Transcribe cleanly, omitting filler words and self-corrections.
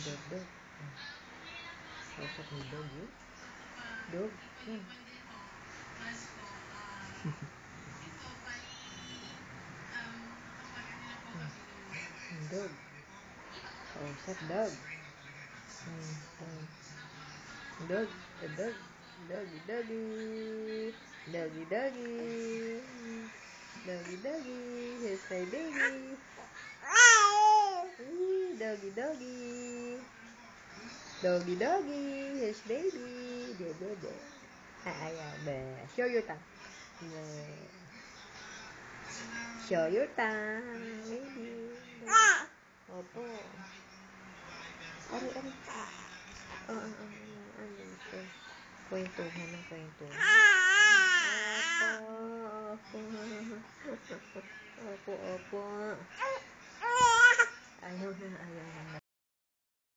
Dog, dog. Kausap ni dog, eh. Dog. Dog. Kausap, dog. Dog. Dog. Doggy, doggy. Doggy, doggy. Doggy, doggy. Here's my baby. Doggy, doggy. Doggy, doggy. Here's baby. There. Ayan, show your tongue. Show your tongue, baby. Opo. Ari. Kwentuhan ng kwentuhan. Opo.